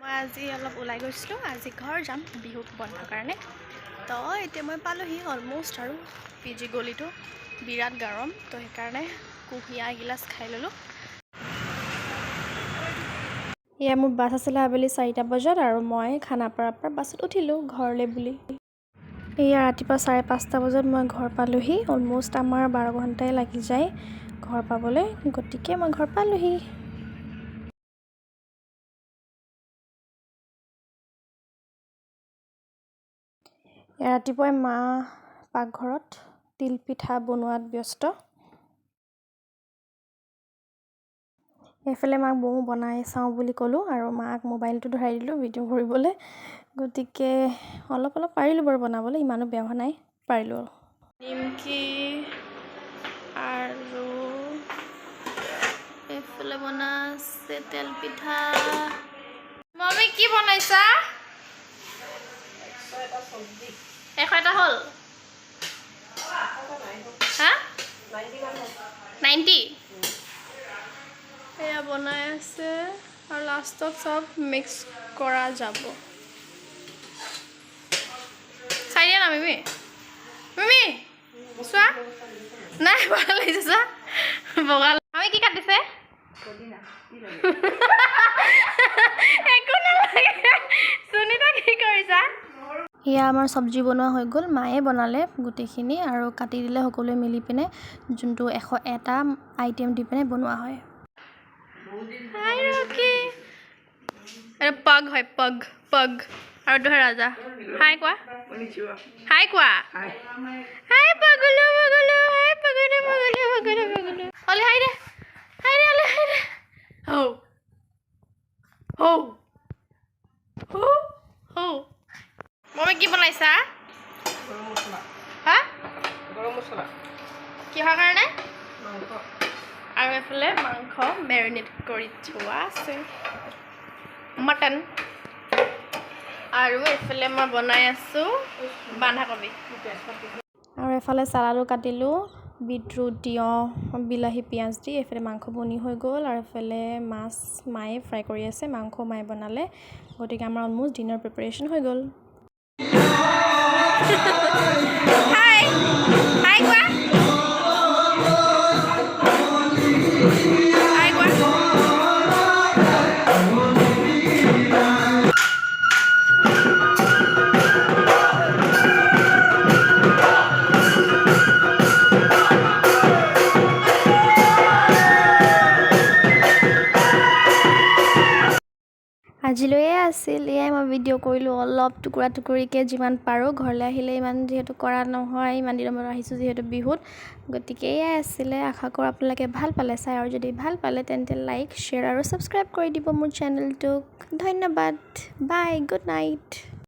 মই আজি অলপ ওলাই গৈছিলো আজি ঘৰ যাম বিহু বন্ধৰ কাৰণে তো এতিয়া মই পালোহি অলমোষ্ট আৰু পিজি গলিটো বিৰাট গৰম তো সেইকাৰণে কুহিয়া গিলাচ খাই ললো ইয়া মোৰ বাছ আছিলে আবেলি 4টা বজাত আৰু মই খানাপাৰাৰ পৰা বাছত উঠিলো ঘৰলৈ বুলি এয়া ৰাতিপুৱা 5:30 বজাত মই ঘৰ পালোহি অলমোষ্ট আমাৰ 12 ঘণ্টাই লাগি যায় ঘৰ পাবলৈ গতিকে মই ঘৰ পালোহি ৰাতিপুৱাই মা পাকঘৰত তিল পিঠা বনোৱাত ব্যস্ত এফালে মাক বহু বনাই চাওঁ বুলি ক'লো আৰু মাক মোবাইলটো ধৰাই দিলোঁ ভিডিঅ' কৰিবলৈ গতিকে অলপ পাৰিলোঁ বাৰু বনাবলৈ ইমানো বেয়া হোৱা নাই পাৰিলোঁ নিমকি আৰু এফালে বনাইছে তেল পিঠা মমি কি বনাইছা এটা হল হা 90 এয়া বনাই আছে আৰু লাষ্টত সব মিক্স কৰা যাব চাই দিয়া না মিমি মিমি চোৱা নাই ভাল লাগিছে চোৱা বগা আমি কি কাটিছে একো নালাগে সুনিতা কি কৰিছা ইয়া আমাৰ সবজি বনোৱা হৈ গ'ল মায়ে বনালে গুটিখিনি আৰু কাটি দিলে সকলোৱে মিলি পিনে যোনটো 101টা আইটেম দি পিনে বনোৱা হয় হাই ৰকি এ পগ হয় পগ আৰু দুহে ৰাজা হাই কোৱা হাই কোৱা হাই পগলু হাই পগলু অলে হাই ৰে অলে হাই ৰে হো মমি কি বনাইছা হা গৰম মছলা কিহৰ কাৰণে আৰু এফালে মাংস মেৰিনেট কৰি থোৱা আছে মটন আৰু এফালে মই বনাই আছো বন্ধাকবি আৰু এফালে সালাডো কাটিলো বিটৰুট তিয়হ বিলাহী পিঁয়াজ দি এফালে মাংস বনি হৈ গ'ল আৰু এফালে মাছ মায়ে ফ্ৰাই কৰি আছে মাংস মায়ে বনালে গতিকে আমাৰ অলমোষ্ট ডিনাৰ প্ৰিপাৰেশ্যন হৈ গ'ল হাই হাই কোৱা হাই কোৱা আজিলৈয়ে আছিল এয়াই মই ভিডিঅ' কৰিলোঁ অলপ টুকুৰিকৈ যিমান পাৰোঁ ঘৰলৈ আহিলে ইমান যিহেতু কৰা নহয় ইমান দিনৰ মূৰত আহিছোঁ যিহেতু বিহুত গতিকে এয়াই আছিলে আশা কৰোঁ আপোনালোকে ভাল পালে চাই আৰু যদি ভাল পালে তেন্তে লাইক শ্বেয়াৰ আৰু ছাবস্ক্ৰাইব কৰি দিব মোৰ চেনেলটোক ধন্যবাদ বাই গুড নাইট